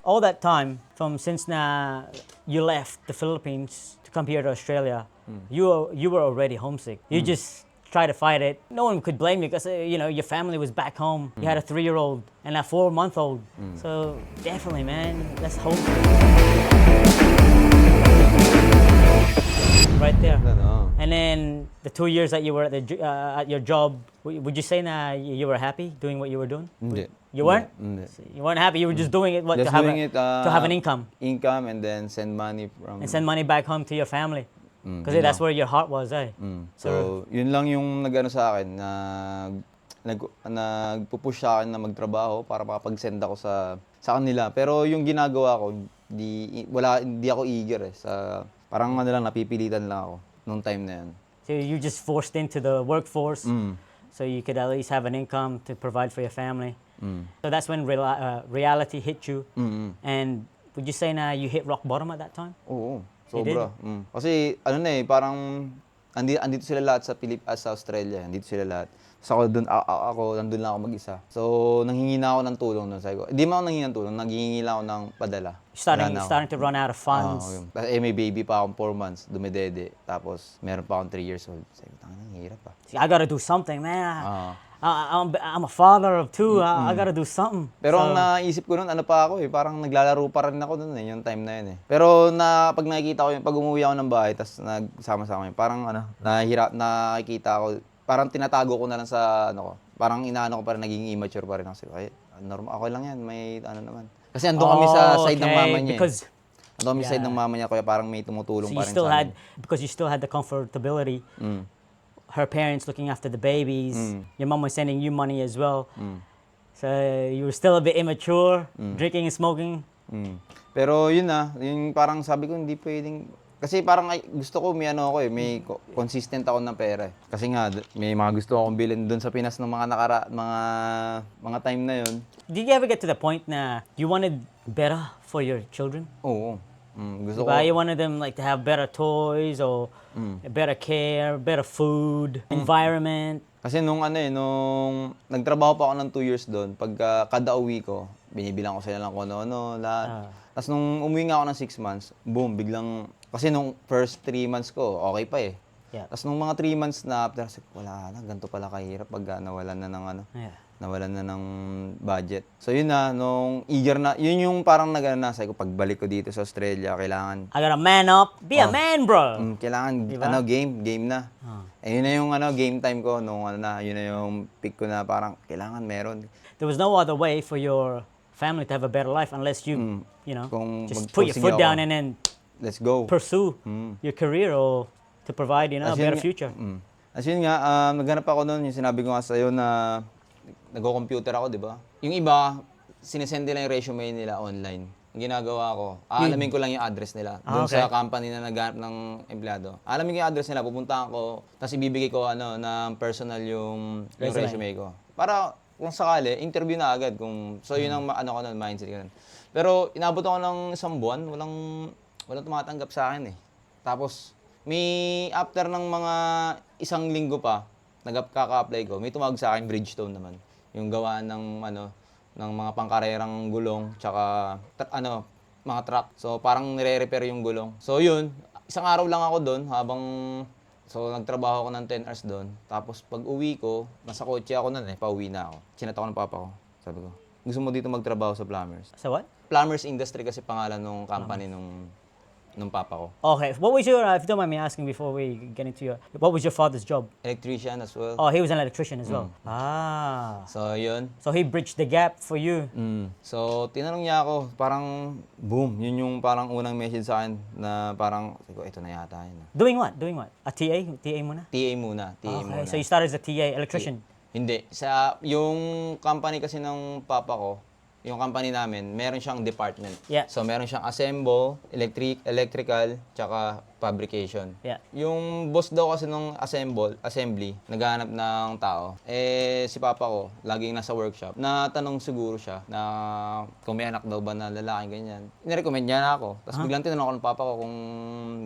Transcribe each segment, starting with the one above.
all that time from since you left the Philippines to come here to Australia, you were already homesick. You just try to fight it. No one could blame you because your family was back home. You had a 3-year-old and a 4-month-old. So definitely, man, that's homesick. Right there. Ano? And then the 2 years that you were at your job, would you say na you were happy doing what you were doing? Hindi. You weren't? Hindi. You weren't happy. You were just doing it Just doing it, to have an income Income and then send money from... and send money back home to your family. Because yun that's lang. where your heart was, eh? So, yun lang yung nagano sa akin na nagpupush sa akin na magtrabaho para makapag-send ako sa kanila. Pero yung ginagawa ko, hindi ako eager eh. Parang napipilitan lang ako nung time na yun. So you just forced into the workforce so you could at least have an income to provide for your family. So that's when reality hit you. And would you say na you hit rock bottom at that time? Oo, sobra. Kasi parang andito sila lahat sa Australia, andito sila lahat. So ako nandun lang ako mag-isa. So nanghingi na ako ng tulong doon. Sabi ko, hindi man ako nanghingi ng tulong, nanghingi lang ako ng padala. Starting to run out of funds. May baby pa akong 4 months, dumidede. Tapos meron pa akong 3 years old. Sabi ko, tanga, hirap pa. See, I gotta do something, man. I'm a father of 2. I gotta do something. Pero ang naisip ko noon, parang naglalaro pa rin ako noon yung time na yun eh. Pero pag nakikita ko pag umuwi ako ng bahay, tapos nagsama-sama yun, parang nakikita ko, parang tinatago ko na lang sa parang inaano ko pa rin, naging immature pa rin ako. Ay, normal, okay lang yan, may naman. Kasi andun kami sa side ng mama niya. Andun kami sa side ng mama niya, kaya parang may tumutulong pa rin sa amin. Because you still had the comfortability, her parents looking after the babies, your mom was sending you money as well. So you were still a bit immature, drinking and smoking. Pero yun yung parang sabi ko, hindi pwedeng. Kasi parang gusto ko may consistent ako ng pera eh. Kasi nga may mga gusto akong bilhin doon sa Pinas ng mga time na yun. Did you ever get to the point na you wanted better for your children? Oo. Gusto ko. You wanted them to have better toys or better care, better food, environment. Kasi nung nagtrabaho pa ako ng 2 years doon, kada uwi ko, binibilang ko sila lang kung ano-ano, lahat. Tapos nung umuwi nga ako ng 6 months, boom, biglang, kasi nung first 3 months ko, okay pa eh. Yeah. Tapos nung mga 3 months na after, wala na, ganito pala kahirap pag nawalan na ng nawalan na ng budget. So yun nung eager na, yun yung parang sabi ko, pagbalik ko dito sa Australia, kailangan... I gotta man up, be a man, bro! Kailangan, diba? game na. Yun na yung game time ko, yun na yung pick ko na parang, kailangan meron. There was no other way for your family to have a better life unless you, just put your foot down and then let's go. Pursue your career or to provide, a better future. As yun nga, naghanap ako noon, yung sinabi ko nga sa'yo na nag-computer ako, di ba? Yung iba, sinesend nila yung resume nila online. Ang ginagawa ko, aalamin ko lang yung address nila doon sa company na naghanap ng empleyado. Aalamin ko yung address nila, pupuntahan ko, tapos ibibigay ko ng personal yung resume ko. Para kung sakali, interview na agad. So yun ang mindset ko nun. Pero inabot ako ng isang buwan, walang tumatanggap sa akin eh. Tapos, after ng mga isang linggo pa, nagkaka-apply ko, may tumawag sa akin, Bridgestone naman. Yung gawaan ng mga pangkarerang gulong, tsaka mga truck. So parang nire-repair yung gulong. So yun, isang araw lang ako doon so nagtrabaho ako ng 10 hours doon. Tapos pag uwi ko, nasa kotse ako noon pauwi na ako. Chinat ako ng papa ko. Sabi ko, gusto mo dito magtrabaho sa plumbers? So what? Plumbers Industry kasi pangalan nung company nung papa ko. Okay, what was your, if you don't mind me asking before we get into what was your father's job? Electrician as well. Oh, he was an electrician as well. So yun. So he bridged the gap for you. So tinanong niya ako, parang boom, yun yung parang unang message sa akin na parang, ito na yata yun. Doing what? A TA? TA muna? TA muna. Okay, so you started as a TA, electrician? Hindi. Yung company kasi ng papa ko, yung company namin, meron siyang department. Yeah. So meron siyang assemble, electrical, tsaka fabrication. Yeah. Yung boss daw kasi nung assembly, naghahanap ng tao. Si papa ko, laging nasa workshop. Natanong siguro siya na kung may anak daw ba na lalaki, ganyan. Inirecommend niya na ako. Tapos biglang tinanong ako ng papa ko kung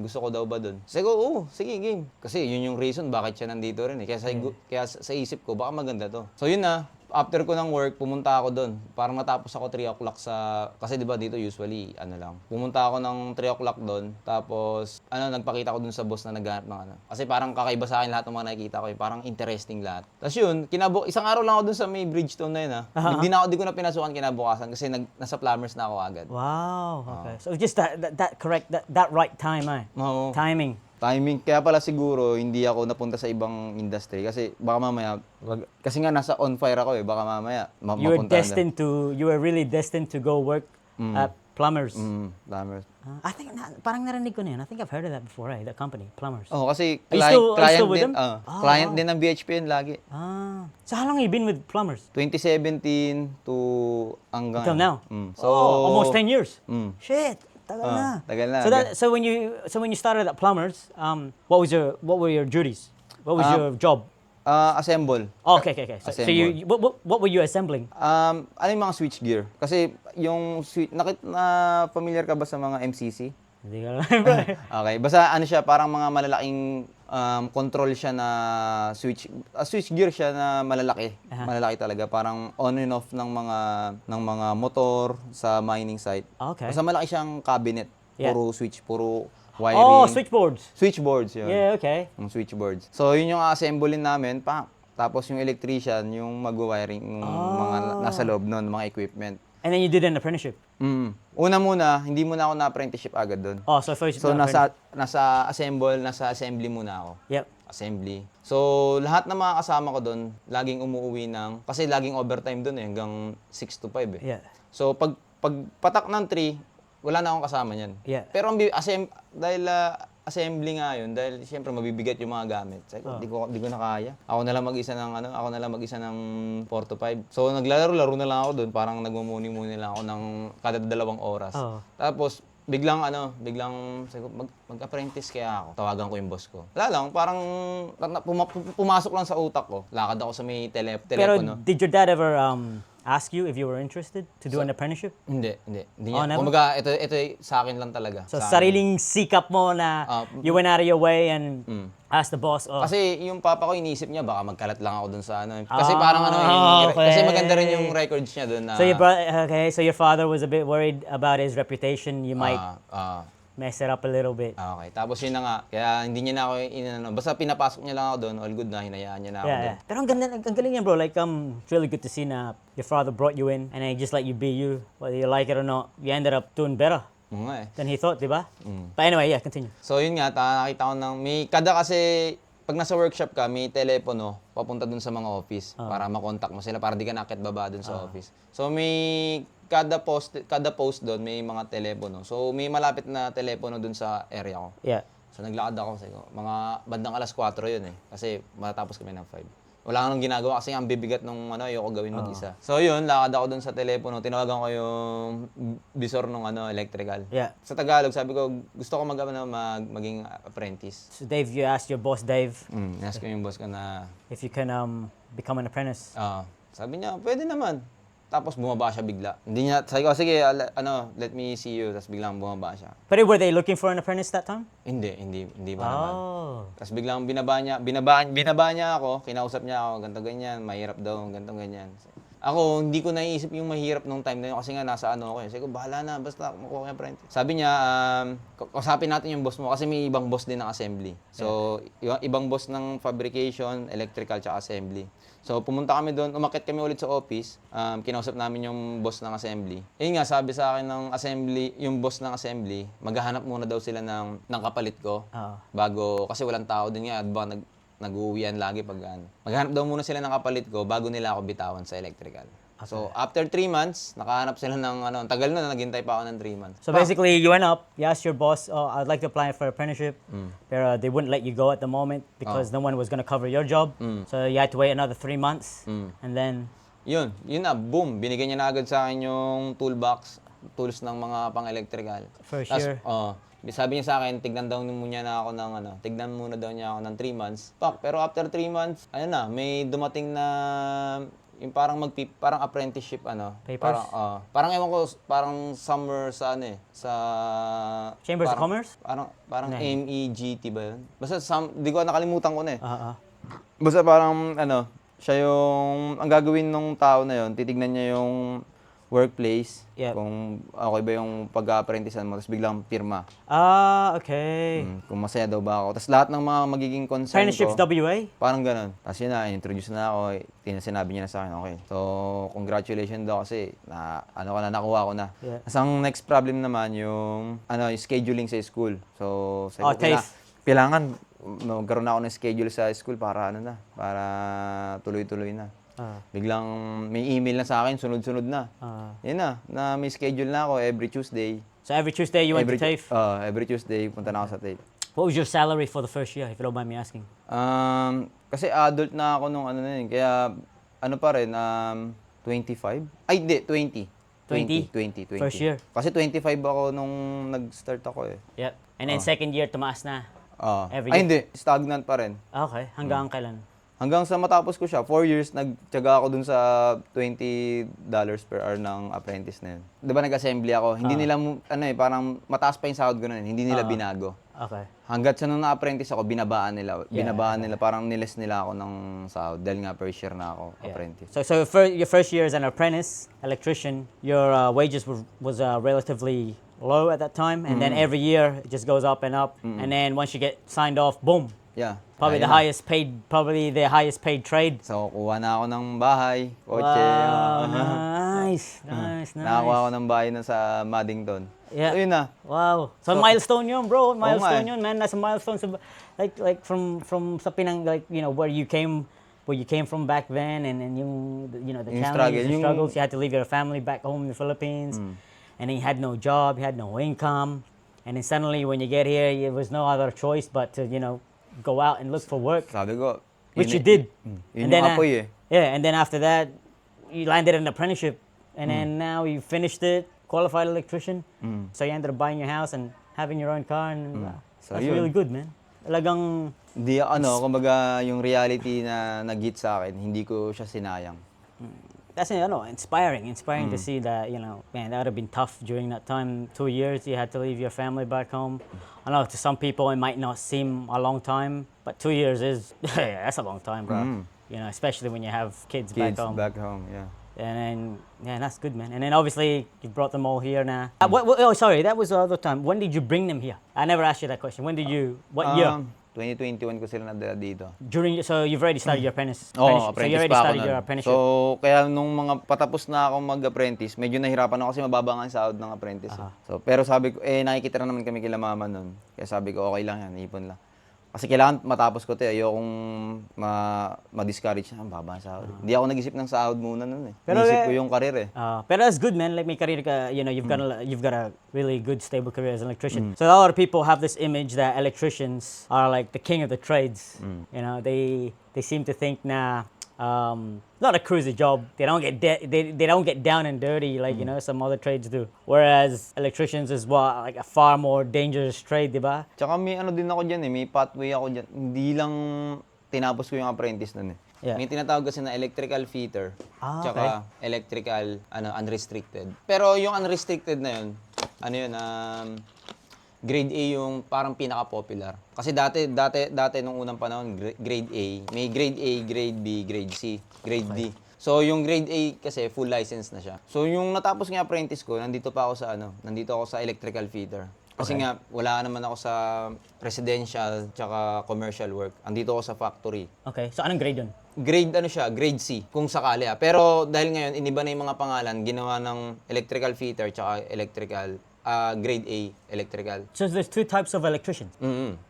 gusto ko daw ba dun. Sabi ko, oo, sige, game. Kasi yun yung reason bakit siya nandito rin eh. Kaya sa isip ko, baka maganda to. So yun na. after ko ng work, pumunta ako doon. Parang natapos ako 3 o'clock kasi di ba dito usually, ano lang. Pumunta ako ng 3 o'clock doon. Tapos, nagpakita ko doon sa boss na naghanap ng ano. Kasi parang kakaiba sa akin lahat ng mga nakikita ko. Parang interesting lahat. Tapos yun, isang araw lang ako doon sa may Bridgestone na yun ha. Di ko na pinasukan kinabukasan kasi nasa plumbers na ako agad. Wow, okay. So just that correct, that right time, Oo. Timing. Timing. Kaya pala siguro hindi ako napunta sa ibang industry kasi baka mamaya kasi nga nasa on fire ako baka mamaya mapunta You were really destined to go work at Plumbers. Plumbers. I think parang narinig ko na yun. I think I've heard of that before, that company, Plumbers. Oh, kasi Are you client still with din, them? client din ng BHP yun lagi. So how long have you been with Plumbers? 2017 to hanggang Until now? So Almost 10 years. Tagal Shit. Tagal na. So when you started at Plumbers, what were your duties? What was your job? Assemble. Oh, okay. So you what were you assembling? Ano yung mga switch gear? Kasi yung familiar ka ba sa mga MCC? Hindi ka lang, bro. Okay, basta ano siya, parang mga malalaking control siya na switch gear siya na malalaki. Malalaki talaga, parang on and off ng mga motor sa mining site. Okay. Basta malaki siyang cabinet. Yeah. Puro switch, puro wiring. Oh, switchboards. Switchboards, yun. Yeah, okay. Yung switchboards. So, yun yung assemblein namin, tapos yung electrician, yung mag-wiring yung mga nasa loob nun, mga equipment. And then you did an apprenticeship? Una muna, hindi muna ako na-apprenticeship agad doon. Oh, so first So, nasa assembly muna ako. Yep. Assembly. So, lahat ng mga kasama ko doon, laging umuwi kasi laging overtime doon hanggang 6 to 5 Yeah. So, pag patak ng 3, wala na akong kasama niyan. Yeah. Pero dahil assembly nga yun, dahil siyempre mabibigat yung mga gamit. Sabi ko, di ko na kaya. Ako na lang mag-isa ng 4 to 5. So naglalaro na lang ako doon, parang nagmumuni-muni lang ako ng kada 2 oras. Tapos biglang sabi ko, mag-apprentice kaya ako. Tawagan ko yung boss ko. Wala lang, parang pumasok lang sa utak ko. Lakad ako sa may telepono. Pero did your dad ever ask you if you were interested to do an apprenticeship? Hindi niya. never? Kumbaga, ito sa akin lang talaga. So sariling sikap mo na you went out of your way and asked the boss. Kasi yung papa ko inisip niya baka magkalat lang ako dun sa ano. Kasi parang kasi maganda rin yung records niya dun na. So your father was a bit worried about his reputation. You might mess it up a little bit. Okay. Tapos yun na nga. Kaya hindi niya na ako basta pinapasok niya lang ako doon. All good na. Hinayaan niya na ako doon. Pero ang galing yan, bro. Like, it's really good to see na your father brought you in and he just let you be you. Whether you like it or not, you ended up doing better than he thought, di ba? But anyway, yeah, continue. So yun nga, nakita ko kasi pag nasa workshop ka, may telepono papunta dun sa mga office para makontak mo sila, para di ka nakit baba dun sa office. So may kada post doon may mga telepono. So may malapit na telepono doon sa area ko. Yeah. So naglakad ako sa mga bandang alas 4 yun kasi matapos kami ng 5. Wala nang ginagawa kasi ang bibigat nung ayoko gawin mag-isa. So yun, lakad ako doon sa telepono, tinawagan ko yung bisor nung electrical. Yeah. Sa Tagalog, sabi ko gusto ko maging apprentice. So Dave, you asked your boss Dave Ask ko yung boss ko na if you can become an apprentice. Sabi niya, pwede naman. Tapos bumaba siya bigla. Hindi niya, sabi ko, sige, let me see you. Tapos biglang bumaba siya. But were they looking for an apprentice that time? Hindi ba naman. Tapos biglang binaba niya ako, kinausap niya ako, ganito ganyan, mahirap daw, ganito ganyan. Ako, hindi ko naiisip yung mahirap nung time na yun kasi nga nasa ako. Sabi ko, bahala na, basta makuha yung apprentice. Sabi niya, kausapin natin yung boss mo kasi may ibang boss din ng assembly. So, ibang boss ng fabrication, electrical, tsaka assembly. So, pumunta kami doon, umakyat kami ulit sa office, kinausap namin yung boss ng assembly. Yun nga, sabi sa akin ng assembly, yung boss ng assembly, maghahanap muna daw sila ng kapalit ko, bago, kasi walang tao din nga, nag-uuwian lagi pag maghanap daw muna sila ng kapalit ko bago nila ako bitawan sa electrical. Okay. So, after 3 months, nakahanap sila ng tagal na, naghintay pa ako ng 3 months. So basically, you went up, you asked your boss, I'd like to apply for apprenticeship, pero they wouldn't let you go at the moment because no one was going to cover your job. So you had to wait another 3 months, and then... Yun na, boom, binigyan niya na agad sa akin yung tools ng mga pang-electrical. First year. Sabi niya sa akin, tignan muna daw niya ako ng 3 months. Pero after 3 months, may dumating na yung parang apprenticeship Papers? Parang ewan ko, parang somewhere sa sa Chambers of Commerce? Parang MEGT ba yun? Basta di ko nakalimutan ko na Uh-huh. Basta parang Siya yung, ang gagawin nung tao na yun, titignan niya yung workplace, Yep. kung okay ba yung pag-apprenticean mo, tapos biglang pirma. Ah, okay. Kung masaya daw ba ako. Tapos lahat ng mga magiging concern Apprenticeships ko, WA? parang ganun. Tapos yun na, introduce na ako, sinabi niya na sa akin, okay. So, congratulations daw kasi, nakuha ko na. Yeah. Tapos ang next problem naman, yung yung scheduling sa school. So, sabi ko, TAFE. kailangan magkaroon na ako ng schedule sa school para para tuloy-tuloy na. Biglang may email na sa akin, sunod-sunod na. Yun na may schedule na ako every Tuesday. So every Tuesday you went to TAFE? Every Tuesday, punta na ako sa TAFE. What was your salary for the first year, if you don't mind me asking? Kasi adult na ako nung na yun. Kaya pa rin, 25? Ay, hindi, 20. 20? First year? Kasi 25 ako nung nag-start ako eh. Yep. And then second year, tumaas na. Every Ay, year? hindi. Stagnant pa rin. Okay. Hanggang kailan? Hanggang sa matapos ko siya, 4 years, nagtiyaga ako dun sa $20 per hour ng apprentice na yun. Di ba nag-assembly ako? Hindi nila, parang mataas pa yung sahod ko na yun. Hindi nila binago. Okay. Hanggat sa nung na-apprentice ako, binabaan nila. Binabaan nila, parang niles nila ako ng sahod. Dahil nga first year na ako apprentice. So your first year as an apprentice electrician, your wages was relatively low at that time, and then every year it just goes up and up, and then once you get signed off, boom. Yeah. Probably the highest paid trade. So, kuha na ako ng bahay, kotse. Wow, nice. Nakakuha ako ng bahay na sa Maddington. Yeah. So, yun na. Wow. So milestone yun, bro. Milestone nga eh. yun, man. That's a milestone. So, like from sa Pinang, like, you know, where you came from back then, and yung, you know, the Yung challenges, the struggle. struggles. You had to leave your family back home in the Philippines, and then you had no job, you had no income, and then suddenly when you get here, there was no other choice but to, you know, go out and look for work, Sabi ko, which you did. Yun yung apoy eh. Yeah, and then after that, you landed an apprenticeship, and then now you finished it, qualified electrician. So you ended up buying your house and having your own car, and So that's yun. really good, man. Talagang, Di kumbaga yung reality na nag-hit sa akin, hindi ko siya sinayang. that's inspiring to see that, you know, man, that would have been tough during that time. 2 years you had to leave your family back home. I know to some people it might not seem a long time, but 2 years is that's a long time, bro. You know, especially when you have kids back home. Yeah. And then, yeah, that's good, man. And then obviously you brought them all here now. Oh, sorry, that was the other time. When did you bring them here? I never asked you that question. When did you? What year? 2021 ko sila nadala dito. So you've already started your apprentice. Oo, So you apprentice already pa ako started nun. your apprenticeship. So, kaya nung mga patapos na ako mag-apprentice, medyo nahirapan ako kasi mababa nga ang sahod ng apprentice. So, pero sabi ko, nakikita na naman kami kila mama nun. Kaya sabi ko, okay lang yan, ipon lang. Kasi kailangan matapos ko ayokong ma-discourage na, ang baba ang sahod. Hindi ako nag-isip ng sahod muna nun eh. Pero, Inisip ko yung karir eh. Pero that's good, man. Like may career ka, you know, you've got a really good stable career as an electrician. So a lot of people have this image that electricians are like the king of the trades. You know, they seem to think na not a cruisy job. They don't get down and dirty like you know some other trades do. Whereas electricians is like a far more dangerous trade, di ba? Tsaka may din ako dyan eh, may pathway ako dyan. Hindi lang tinapos ko yung apprentice nun eh. Yeah. May tinatawag kasi na electrical fitter, okay. tsaka electrical unrestricted. Pero yung unrestricted na yun, grade A yung parang pinaka-popular. Kasi dati nung unang panahon, grade A, may grade A, grade B, grade C, grade D. So yung grade A kasi full license na siya. So yung natapos ng apprentice ko, nandito ako sa electrical fitter. Kasi nga wala naman ako sa residential tsaka commercial work. Andito ako sa factory. Okay. So anong grade yun? Grade grade C kung sakali. Pero dahil ngayon iniba na yung mga pangalan, ginawa ng electrical fitter tsaka electrical grade A electrical. So there's two types of electricians.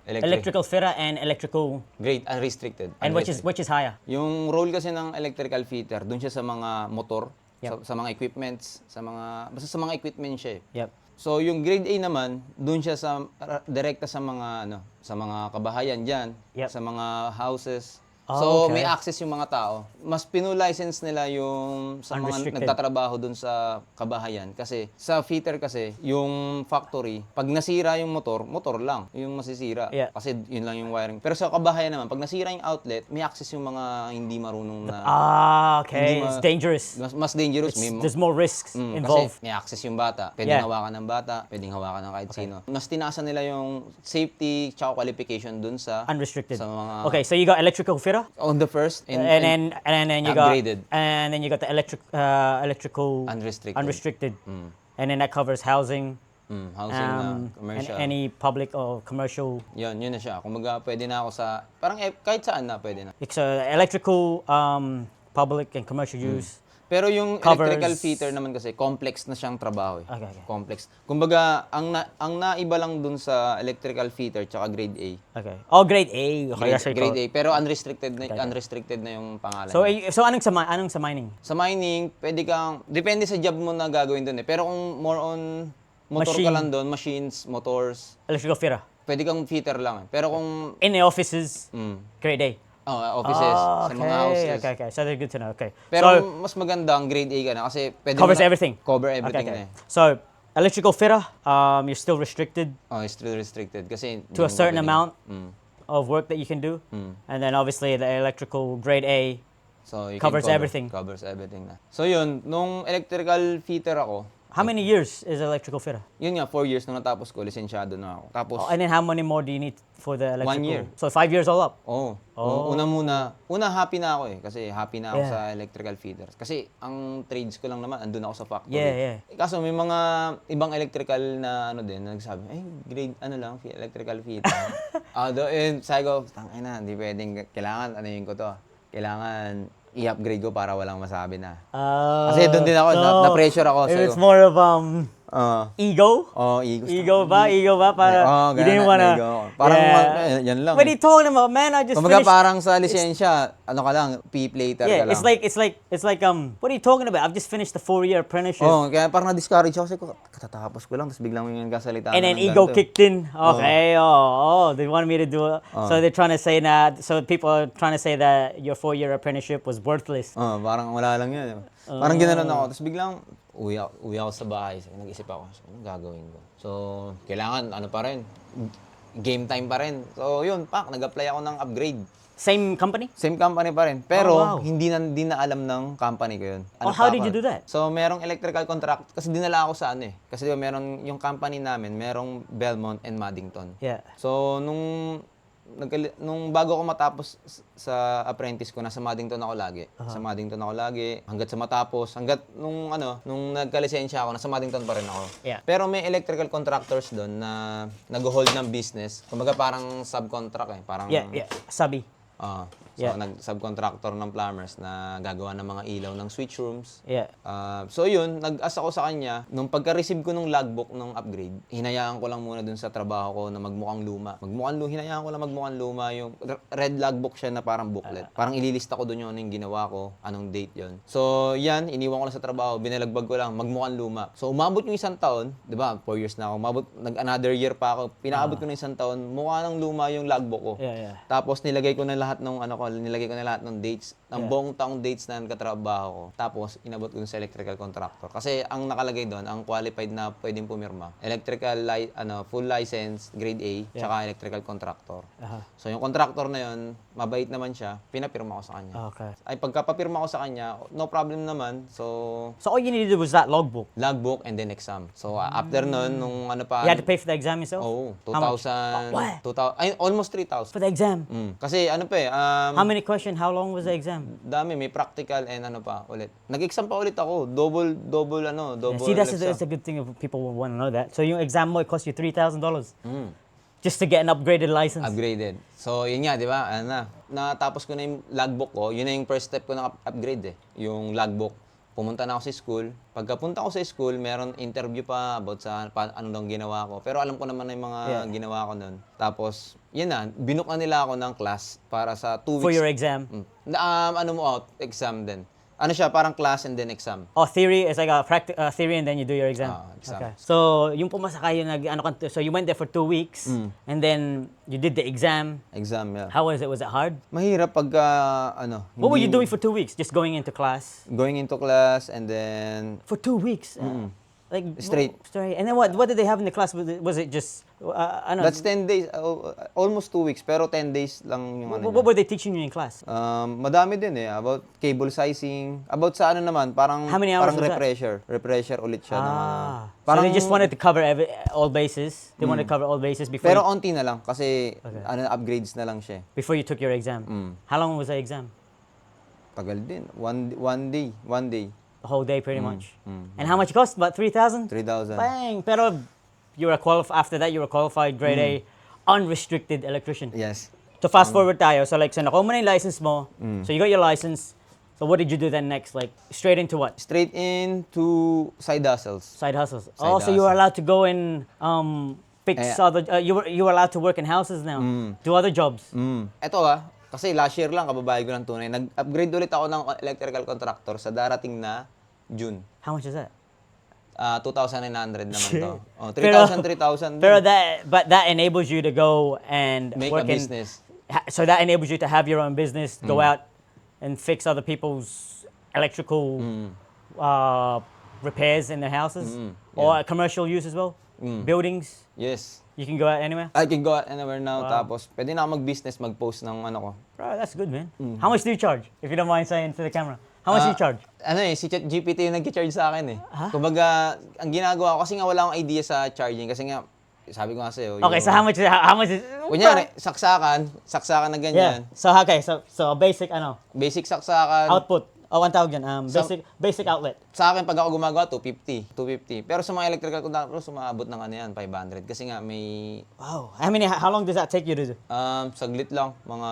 Electrical Fitter and electrical. grade unrestricted. And which is higher? Yung role kasi ng electrical fitter, doon siya sa mga motor, sa mga equipments, basta sa mga equipment siya eh. Yep. So yung grade A naman, doon siya sa direkta sa mga sa mga kabahayan diyan, sa mga houses. So may access yung mga tao. Mas pinu-license nila yung sa mga nagtatrabaho doon sa kabahayan kasi sa fitter kasi yung factory, pag nasira yung motor lang yung masisira kasi yun lang yung wiring. Pero sa kabahayan naman, pag nasira yung outlet, may access yung mga hindi marunong na okay. It's dangerous. Mas dangerous. There's more risks involved. Kasi may access yung bata. Pwedeng hawakan ng bata, pwedeng hawakan ng kahit sino. Mas tinaasan nila yung safety tsaka qualification dun sa Unrestricted. sa mga Okay, so you got electrical fitter fitter, On the first, and then you upgraded. got the electrical Unrestricted. and then that covers housing, Housing na, and commercial. any public or commercial. Yun na siya. Kumbaga, pwede na ako sa, parang kahit saan na pwede na. It's electrical, public and commercial use. Pero yung Covers- electrical fitter naman kasi, complex na siyang trabaho eh. Okay, okay. Complex. Kumbaga, ang naiba lang dun sa electrical fitter tsaka grade A. Okay. Oh, grade A. Okay, that's what you call Grade it. A. Pero unrestricted na yung pangalan. So, niya. so anong sa mining? Sa mining, pwede kang, depende sa job mo na gagawin dun eh. Pero kung more on motor ka Machine. lang dun, machines, motors, Electrical fitter. pwede kang fitter lang eh. Pero kung, In the offices, grade A. offices, Oh, sa mga houses. Okay. So that's good to know. Okay. Pero so, mas maganda ang grade A ka na kasi pwede covers mo na everything. Cover everything Okay. na eh. So, electrical fitter, you're still restricted It's still restricted kasi to a hindi mo certain pwedeng- amount of work that you can do. And then obviously the electrical grade A. So you Covers can everything. Covers everything na. So yun, nung electrical fitter ako, How many years is electrical fitter? yun nga, 4 years nung natapos ko, lisensyado na ako. Tapos, Oh, and then how many more do you need for the electrical? year. So 5 years all up. una happy na ako eh. Kasi happy na ako Yeah. sa electrical fitters. Kasi ang trades ko lang naman, andun ako sa factory. Yeah. Kaso may mga ibang electrical na ano din, na nagsabi, grade ano lang, electrical fitter. Sabi ko, tangina, hindi pwedeng, kailangan, ano yun ko to, kailangan i-upgrade ko para walang masabi na. Kasi doon din ako, na-pressure ako. If Sabi it's ko, more of ego? ego. Ego ba? Para you didn't wanna... Parang, yan lang. What are you talking about, man? I just Kumbaga finished... parang sa lisensya, ano ka lang, P-plater ka Yeah, lang. it's like what are you talking about? I've just finished the 4-year apprenticeship. Kaya parang na-discourage ako. Kasi katatapos ko lang, tapos biglang may kasalita And then ng ego ganito. kicked in. Okay, they wanted me to do it. So they're trying to say that, so people are trying to say that your 4-year apprenticeship was worthless. Parang wala lang yun. Parang ginanon ako. Tapos biglang, uwi ako sa bahay. Nag-isip ako, anong gagawin ko? So, kailangan, ano pa rin, game time pa rin. So, yun, nag-apply ako ng upgrade. Same company? Same company pa rin. Pero, wow. hindi na alam ng company ko yun. How did you do that? So, merong electrical contract. Kasi dinala ako sa ano eh. Kasi diba, meron yung company namin, merong Belmont and Maddington. Yeah. So, nung bago ako matapos sa apprentice ko, nasa Maddington ako lagi. Sa Maddington ako lagi, hanggat sa matapos, hanggat nung nagkalisensya ako, nasa Maddington pa rin ako. Yeah. Pero may electrical contractors doon na nag-hold ng business. Kumbaga parang subcontract eh. Parang, Yeah. Sabi. So, Yeah. nag-subcontractor ng plumbers na gagawa ng mga ilaw ng switch rooms. Yeah. So yun, nag-asa ko sa kanya. Nung pagka-receive ko ng logbook ng upgrade, hinayaan ko lang muna dun sa trabaho ko na magmukhang luma. Hinayaan ko lang magmukhang luma yung red logbook siya na parang booklet. Parang ililista ko dun yung ano yung ginawa ko, anong date yon. So yan, iniwan ko lang sa trabaho, binalagbag ko lang, magmukhang luma. So umabot yung isang taon, di ba, 4 years na ako, nag-another year pa ako, pinaabot ko ng isang taon, mukha ng luma yung logbook ko. Yeah. Tapos nilagay ko na lahat ng lahat ng dates, ng buong taong dates na nagkatrabaho ko. Tapos inabot ko sa electrical contractor. Kasi ang nakalagay doon, ang qualified na pwedeng pumirma, full license, grade A, tsaka electrical contractor. So yung contractor na yun, mabait naman siya, pinapirma ko sa kanya. Okay. Ay pagkapapirma ko sa kanya, no problem naman. So So all you needed was that logbook. logbook and then exam. So after nun, nung ano pa, You had to pay for the exam yourself? Oo, How much? 2,000, almost 3,000. For the exam? Kasi ano pa eh, How many questions? How long was the exam? dami, may practical and ano pa ulit. Nag-exam pa ulit ako. Double See, that's exam. a good thing if people would want to know that. So yung exam mo, it cost you $3,000 just to get an upgraded license. Upgraded. So, yun nga, di ba? Natapos ko na yung logbook ko. Yun na yung first step ko ng upgrade eh. Yung logbook. Pumunta na ako sa school. Pagkapunta ko sa school, meron interview pa about sa ano daw ginawa ko. Pero alam ko naman na yung mga ginawa ko nun. Tapos, yun na, binook na nila ako ng class para sa 2 weeks. For your exam? Exam din. Ano siya, parang class and then exam. Oh, theory is like a theory and then you do your exam. Exam. Okay. So, yung pumasa kayo so you went there for 2 weeks and then you did the exam. Exam, yeah. How was it? Was it hard? Mahirap pagka, What were you doing for 2 weeks? Just going into class? Going into class and then, For 2 weeks? Like Straight. Straight. And then what did they have in the class? Was it just ano? That's 10 days, almost 2 weeks, pero 10 days lang yung ano What niya. were they teaching you in class? Madami din about cable sizing, about sa ano naman, parang How many hours parang was that? refresher ulit siya ng ano. So they just wanted to cover all bases. They wanted to cover all bases before Pero you, onti na lang kasi upgrades na lang siya. before you took your exam. How long was the exam? Tagal din. One day. The whole day, pretty much. And how much it cost? About 3,000. 3,000. Bang! Pero you were after that you were qualified grade A unrestricted electrician. Yes. To fast forward tayo, so like so nakuha mo na yung license mo. So you got your license. So what did you do then next? Like straight into what? Straight into side hustles. Side hustles. Side So you were hustle. allowed to go and fix other. You were allowed to work in houses now. Do other jobs. Eto kasi last year lang kababayad ko ng tunay. Nag-upgrade ulit ako ng electrical contractor sa darating na June. How much is that? 2,900 naman to. Oh, Pero- 3,000 din. Pero that enables you to go and Make work a business. So that enables you to have your own business, go out and fix other people's electrical repairs in their houses or commercial use as well. Buildings, Yes. you can go out anywhere. I can go out anywhere now. Tapos, pwede na ako mag-business, mag-post ng ano ko. Bro, that's good, man. How much do you charge? If you don't mind saying to the camera. How much do you charge? Ano si ChatGPT yung nag-charge sa akin eh. Kumbaga, ang ginagawa ko, kasi nga wala akong idea sa charging. Kasi nga, sabi ko nga sa'yo. Okay, so how much is Kunyari, saksakan na ganyan. Yeah. So okay, so basic Basic saksakan. output. Oh, 1,000. Basic outlet. Sa akin, pag ako gumagawa, 250. Pero sa mga electrical contractors, sumaabot ng ano yan, 500. Kasi nga may, Wow. How long does that take you to do? saglit lang, mga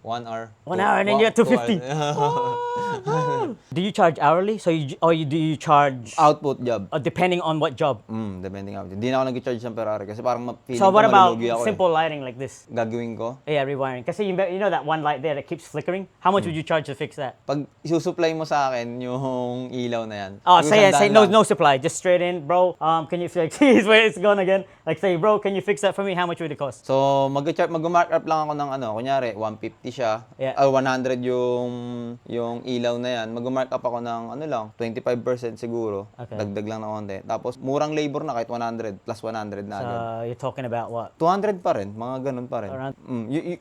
1 hour. 1 hour and then you're at 250. 2 hours. Do you charge hourly? So do you charge Output job. depending on what job? Depending out. Hindi na ako nag-charge ng per hour kasi parang feeling So ko what about malulugi ako simple lighting like this? Gagawin ko. Yeah, rewiring. Kasi you know that one light there that keeps flickering? How much would you charge to fix that? Pag isusupply mo sa akin yung ilaw na yan. Oh, yung say sandaan no lang. no supply, just straight in, bro. Can you fix? Where it's gone again? Like say, bro, can you fix that for me? How much would it cost? So, mag-mark up lang ako ng ano, kunyari 150 siya. Yeah. 100 yung ilaw na yan. Mag-mark up ako ng ano lang, 25% siguro. Okay. Dagdag lang ng konti. Tapos murang labor na kahit 100 plus 100 na agad. You're talking about what? 200 pa rin, mga ganun pa rin. Around-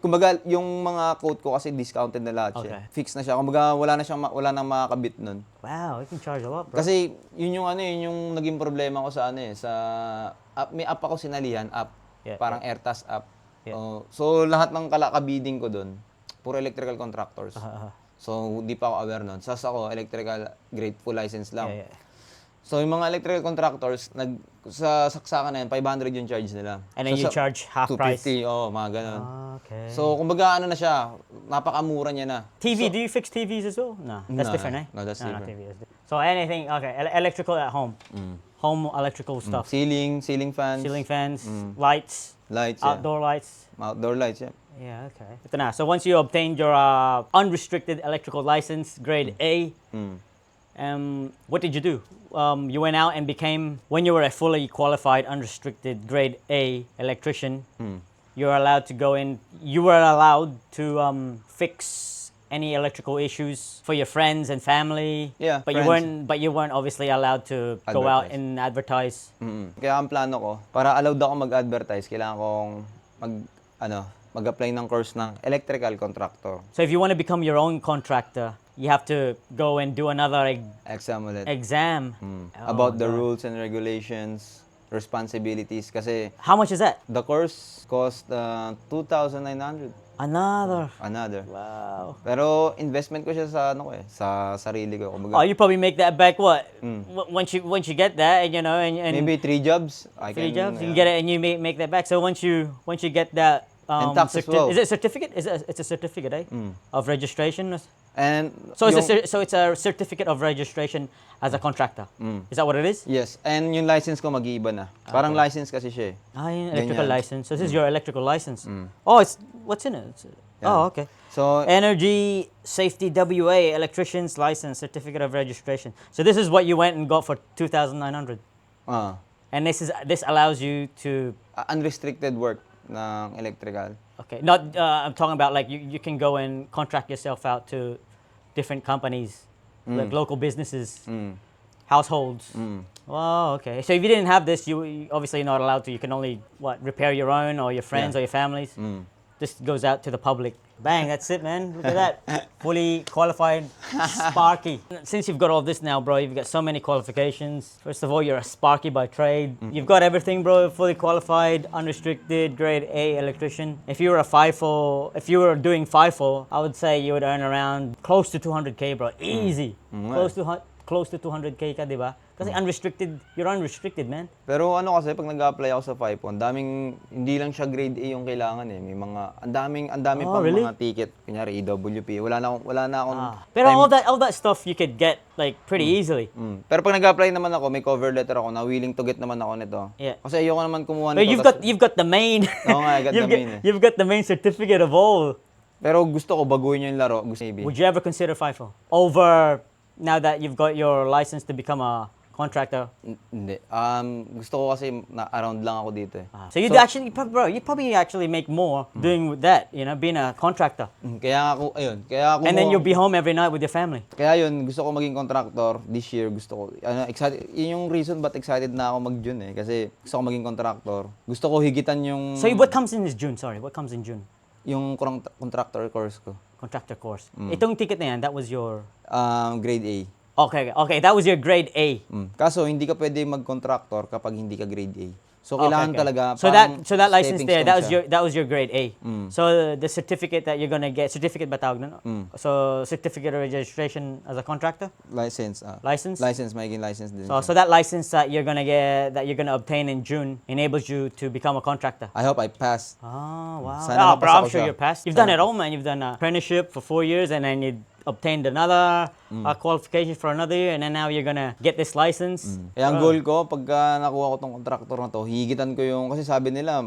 Kumbaga, yung mga quote ko kasi discounted na lahat siya. Okay. Fix na siya. Kumbaga, wala nang makakabit nun. Wow, you can charge a lot, bro. Kasi yun yung naging problema ko sa may app ako sinalihan, Yeah, parang AirTask app. Yeah. So lahat ng kalakabiding ko doon, puro electrical contractors. So hindi pa ako aware nun. Sas ako electrical grade full license lang. Yeah. So yung mga electrical contractors, sa saksakan na yan, 500 yung charge nila. And then So, you charge half price. 250, mga ganun. Okay. So kumbaga ano na siya, napakamura niya na. TV, do you fix TVs as well? No, that's No, different, eh? no, that's Not different. TV, that's different. So anything, okay, electrical at home. Home electrical stuff. Ceiling fans, Ceiling fans, lights, lights, yeah. outdoor lights. Outdoor lights, yeah. Yeah, okay. Ito na. So once you obtained your unrestricted electrical license, grade A, what did you do? You went out and became, when you were a fully qualified, unrestricted grade A electrician, you were allowed to go in, you were allowed to fix any electrical issues for your friends and family. Yeah, but friends. you weren't obviously allowed to go out Advertise. and advertise. Kaya ang plano ko, para allowed ako mag-advertise, kailangan kong mag-apply ng course ng electrical contractor. So if you want to become your own contractor, you have to go and do another Exam ulit. exam. About the God. rules and regulations, responsibilities. Kasi How much is that? the course cost 2,900. Another. Another. Wow. Pero investment ko siya sa sarili ko. Oh, Kumbaga, you probably make that back what? Once you get that, and maybe 3 jobs. three jobs, you can get it and you make that back. So once you get that And tax as well. is it a certificate? It's a certificate, eh? Of registration. And So yung- it's a certificate of registration as a contractor. Is that what it is? Yes, and yung license ko mag-iiba na. Parang license kasi siya eh. Yung electrical Ganyan. license. So this is your electrical license. Oh, it's what's in it? Oh, okay. So, Energy Safety WA Electrician's License Certificate of Registration. So this is what you went and got for 2,900. And this allows you to unrestricted work ng electrical. okay. Not I'm talking about like you can go and contract yourself out to different companies, like local businesses, households. Wow, okay. So if you didn't have this, obviously you're not allowed to. You can only repair your own or your friends Yeah. or your families. This goes out to the public. Bang, that's it, man. Look at that. Fully qualified Sparky. Since you've got all this now, bro, you've got so many qualifications. First of all, you're a Sparky by trade. You've got everything, bro. Fully qualified, unrestricted, grade A electrician. If you were a FIFO, if you were doing FIFO, I would say you would earn around close to 200K, bro. Easy. Close to 200K ka, di ba? Kasi unrestricted, you're unrestricted, man. Pero ano kasi, pag nag-apply ako sa FIFO, ang daming, hindi lang siya grade A yung kailangan eh. May mga, ang daming Oh, pang really? mga ticket. Kunyari, EWP. Wala na akong Pero time. all that stuff you could get like pretty easily. Pero pag nag-apply naman ako, may cover letter ako na willing to get naman ako nito. Yeah. Kasi ayoko naman kumuha But nito. you've got the main. Oo nga, I got the main eh. You've got the main certificate of all. Pero gusto ko baguhin yung laro. Gusto maybe. Would you ever consider FIFO over now that you've got your license to become a contractor? Hindi. Gusto ko kasi na around lang ako dito eh. So you'd actually, bro, you probably actually make more doing with that, you know, being a contractor. Kaya ako, ayun. Kaya ako And then you'll be home every night with your family. Kaya yun, gusto ko maging contractor this year. Gusto ko, excited, yun yung reason ba't excited na ako mag-June eh. Kasi gusto ko maging contractor. Gusto ko higitan yung... So what comes in this June? Sorry, what comes in June? Yung contractor course ko. Contractor course. Itong ticket na yan, that was your... Grade A. Okay, that was your grade A. Kaso, hindi ka pwede mag-contractor kapag hindi ka grade A. So, kailangan talaga... So that license stepping there, stone siya. that was your grade A. So the certificate that you're gonna get, certificate ba tawag nun? So certificate of registration as a contractor? License. License? License, magiging license din So siya. that license that you're gonna get, that you're gonna obtain in June, enables you to become a contractor. I hope I pass. Oh wow! Sana Bro, mapasa I'm ko sure siya. you're passed. You've done it all, man. You've done apprenticeship for 4 years, and then you obtained another qualification for another year, and then now you're gonna get this license. Kaya ang goal ko, pagka nakuha ko tong contractor na to, higitan ko yung, kasi sabi nila,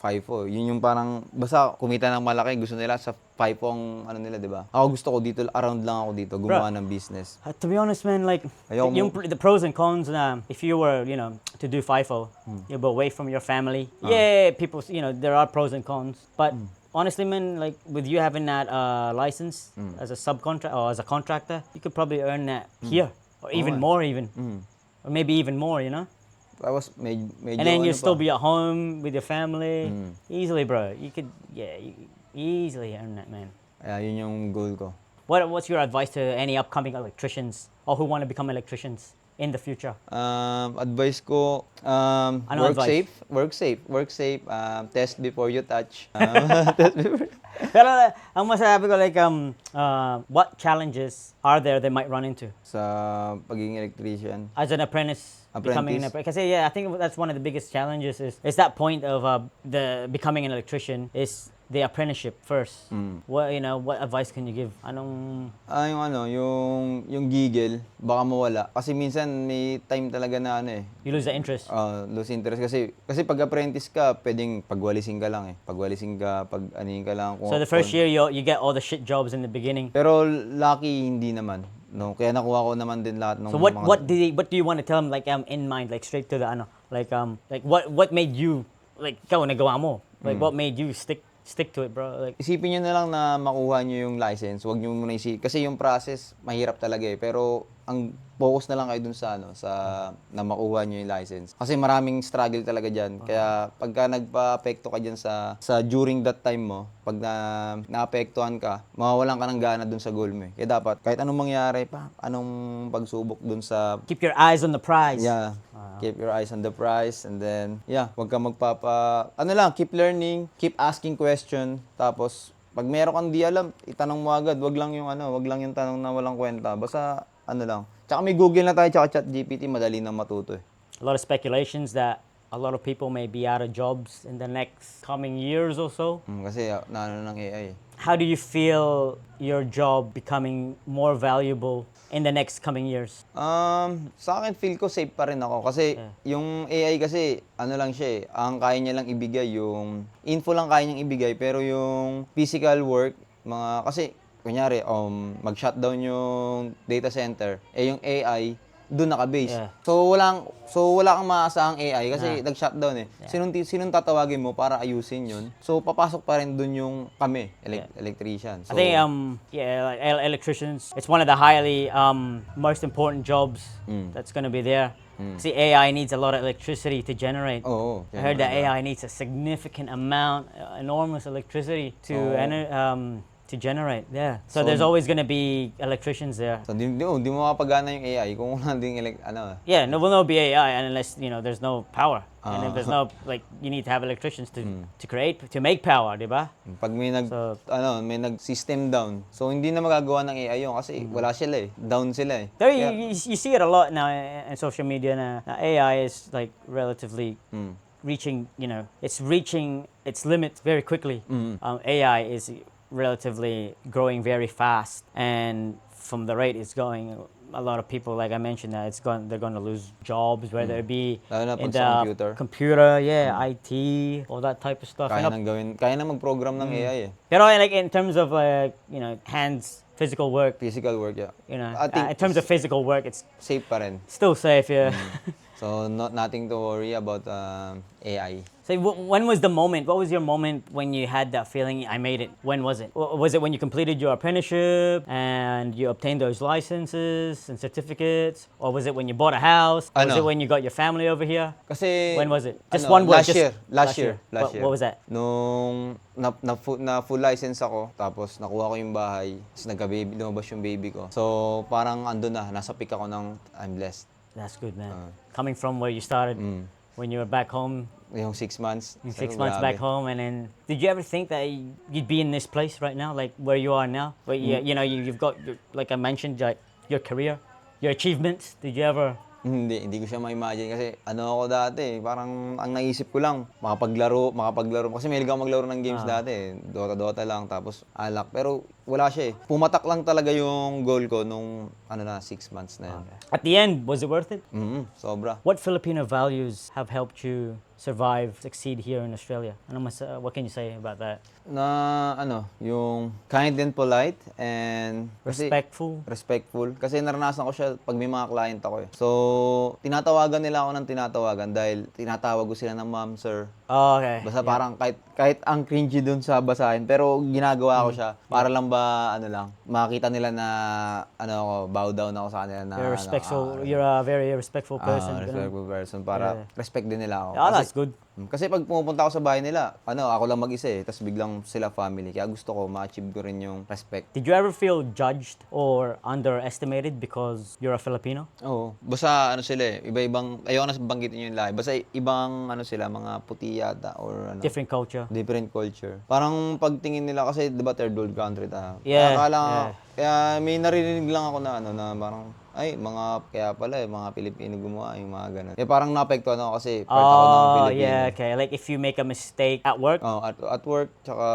FIFO, yun yung parang, basta kumita ng malaki, gusto nila sa FIFO ang, ano nila, di ba? Ako gusto ko dito, around lang ako dito, gumawa ng business. To be honest, man, like the pros and cons. If you were, you know, to do FIFO, you'll be away from your family. Yeah, people, you know, there are pros and cons, but. Honestly, man, like with you having that license as a subcontract or as a contractor, you could probably earn that here or even more, or maybe even more, you know. I was medyo And then ano you'll still pa. be at home with your family easily, bro. You could, you easily earn that, man. Kaya yun yung goal ko. What's your advice to any upcoming electricians or who want to become electricians in the future? Advice ko, work advice? work safe, test before you touch. Pero ang masasabi ko, like, what challenges are there they might run into Sa pagiging electrician. as an apprentice? Becoming an apprentice. Kasi I think that's one of the biggest challenges is that point of the becoming an electrician is the apprenticeship first. What advice can you give? Yung gigil, baka mawala. Kasi minsan may time talaga na You lose the interest. lose interest kasi pag apprentice ka, pwedeng pagwalisin ka lang eh. Pagwalisin ka, pag-anin ka lang. So the first year you get all the shit jobs in the beginning. Pero lucky hindi naman. No, kaya nakuha ko naman din lahat ng So what do you want to tell them, like in mind, like straight to the like what made you, like ikaw nagawa mo, like what made you stick to it, bro? Like Isipin nyo na lang na makuha nyo yung license. Huwag nyo muna kasi yung process mahirap talaga eh. Pero ang focus na lang kayo dun sa na makuha nyo yung license. Kasi maraming struggle talaga diyan. Kaya pagka nagpa-apekto ka diyan sa during that time mo, pag naapektuhan ka, mawawalan ka ng gana dun sa goal mo eh. Kaya dapat kahit anong mangyari pa, anong pagsubok dun sa keep your eyes on the prize. Yeah. Keep your eyes on the prize and then wag ka keep learning, keep asking question, tapos pag meron kang di alam, itanong mo agad, wag lang yung tanong na walang kwenta. Basta Tsaka may Google na tayo, tsaka ChatGPT, madali na matuto eh. A lot of speculations that a lot of people may be out of jobs in the next coming years or so. Kasi naano ng AI eh. How do you feel your job becoming more valuable in the next coming years? Sa akin, feel ko safe pa rin ako. Kasi yung AI kasi, lang siya eh. Ang kaya niya lang ibigay, yung info lang kaya niyang ibigay. Pero yung physical work, kasi, kunyari, mag-shutdown yung data center, yung AI, doon naka-base. Yeah. So, wala kang maasahang AI kasi nag-shutdown eh. Sinong tatawagin mo para ayusin yun? So, papasok pa rin doon yung kami, electrician. So, I think, like electricians, it's one of the highly most important jobs that's going to be there. See, AI needs a lot of electricity to generate. Oo. I heard that AI needs a significant amount, enormous electricity to to generate. Yeah. So, So- there's always gonna be electricians there. So, di mo mapagana yung AI kung wala ding Yeah, no will no be AI unless there's no power. And if there's no you need to have electricians to create to make power, di ba? Pag So- may nag-system down. So, hindi na magagawa ng AI yun kasi wala sila eh. Down sila eh. There you see it a lot now in social media na AI is like relatively reaching, it's reaching its limits very quickly. AI is relatively growing very fast, and from the rate it's going, a lot of people, like I mentioned, that they're going to lose jobs, whether it be Lalo na in pag sa computer, IT, all that type of stuff. Kaya nang mag-program ng AI eh. Pero like in terms of hands, physical work, Physical work, yeah. I think in terms of physical work, it's safe pa rin. still safe, yeah. So, nothing to worry about AI. So when was the moment? What was your moment when you had that feeling, I made it? When was it? Was it when you completed your apprenticeship and you obtained those licenses and certificates? Or was it when you bought a house? Was Ano? it when you got your family over here? Kasi When was it? Just one word. Last year. What was that? Nung na full license ako, tapos nakuha ko yung bahay, tapos nagka-baby, lumabas yung baby ko. So, parang ando na, nasa peak ako ng I'm blessed. That's good, man. Coming from where you started, when you were back home, Yung 6 months. in 6 months back home, and then did you ever think that you'd be in this place right now, like where you are now? Where you've got like I mentioned, like your career, your achievements. Did you ever? Hindi ko siya ma-imagine kasi ako dati, parang ang naisip ko lang, makapaglaro. Kasi mahilig ako maglaro ng games dati. Dota lang, tapos alak. Pero wala siya eh. Pumatak lang talaga yung goal ko nung 6 months na yun. At the end, was it worth it? Sobra. What Filipino values have helped you survive, succeed here in Australia? What can you say about that? Na yung kind and polite and respectful. Kasi naranasan ko siya pag may mga client ako eh. So, tinatawagan nila ako ng tinatawagan dahil tinatawag ko sila ng ma'am, sir. Oh, okay. Basta parang kahit ang cringy dun sa basahin, pero ginagawa ko siya para lang makita nila na bow down ako sa kanila na You're respectful. You're a very respectful person. respectful person para respect din nila ako. Yeah, that's good. Kasi pag pumupunta ako sa bahay nila, ako lang mag-isa eh, tapos biglang sila family. Kaya gusto ko ma-achieve ko rin yung respect. Did you ever feel judged or underestimated because you're a Filipino? Oo. Basta sila eh, iba-ibang, ayoko na banggitin yung lahi. Basta ibang sila, mga puti yata or Different culture. different culture. Parang pagtingin nila kasi 'di ba third world country ta. Yeah, Kaya may naririnig lang ako na parang kaya pala mga Pilipino gumawa yung mga ganun. Parang naapektuhan ako kasi part ako ng Pilipino. Yeah, okay. Like if you make a mistake at work. At work, tsaka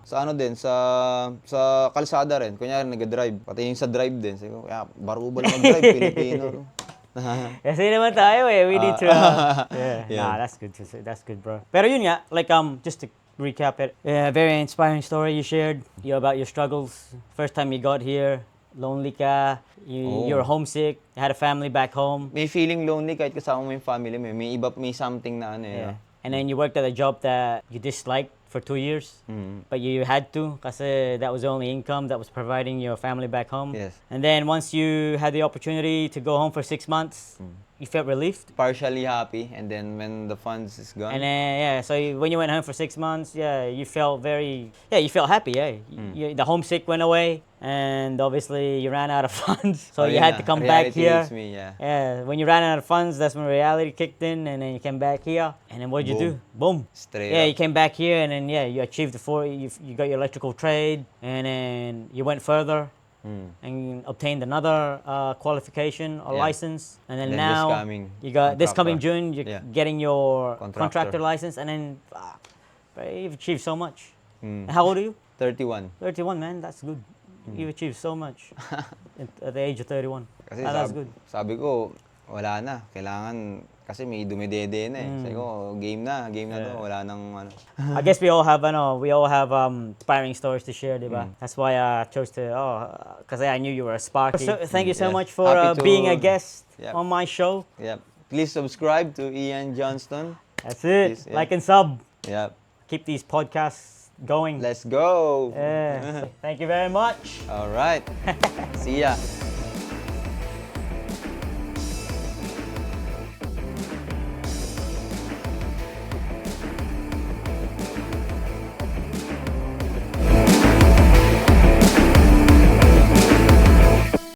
sa sa kalsada rin. Kunyari nag-drive, pati yung sa drive din. Sabi ko, kaya barubal mag-drive, Pilipino. Kasi naman tayo eh. We need to... Nah, that's good to say. That's good, bro. Pero yun nga, like just to recap it, very inspiring story you shared. About your struggles. First time you got here, lonely ka, you're homesick, you had a family back home. May feeling lonely kahit kasama mo yung family mo. May something na And then you worked at a job that you disliked for 2 years, but you had to kasi that was the only income that was providing your family back home. Yes. And then once you had the opportunity to go home for 6 months, you felt relieved. Partially happy, and then when the funds is gone. And then so when you went home for 6 months, you felt you felt happy. The homesick went away, and obviously you ran out of funds, so you had to come back here. Hits me, yeah. When you ran out of funds, that's when reality kicked in, and then you came back here. And then what did you do? Boom. Straight You up. came back here, and then you achieved you got your electrical trade, and then you went further. And obtained another qualification or license, and then now you got this coming June. You're getting your contractor license, and then you've achieved so much. How old are you? 31. 31, man. That's good. You've achieved so much at the age of 31. Kasi That's good. sabi ko, wala na. Kailangan, kasi may dumidede na eh. Sabi ko, game na to. Wala nang I guess we all have inspiring stories to share, diba? That's why I chose to, because I knew you were a Sparky. So, thank you so much for being a guest on my show. Yep. Please subscribe to Ian Johnston. That's it. Please, Like and sub. Yep. Keep these podcasts going. Let's go. Thank you very much. All right. See ya.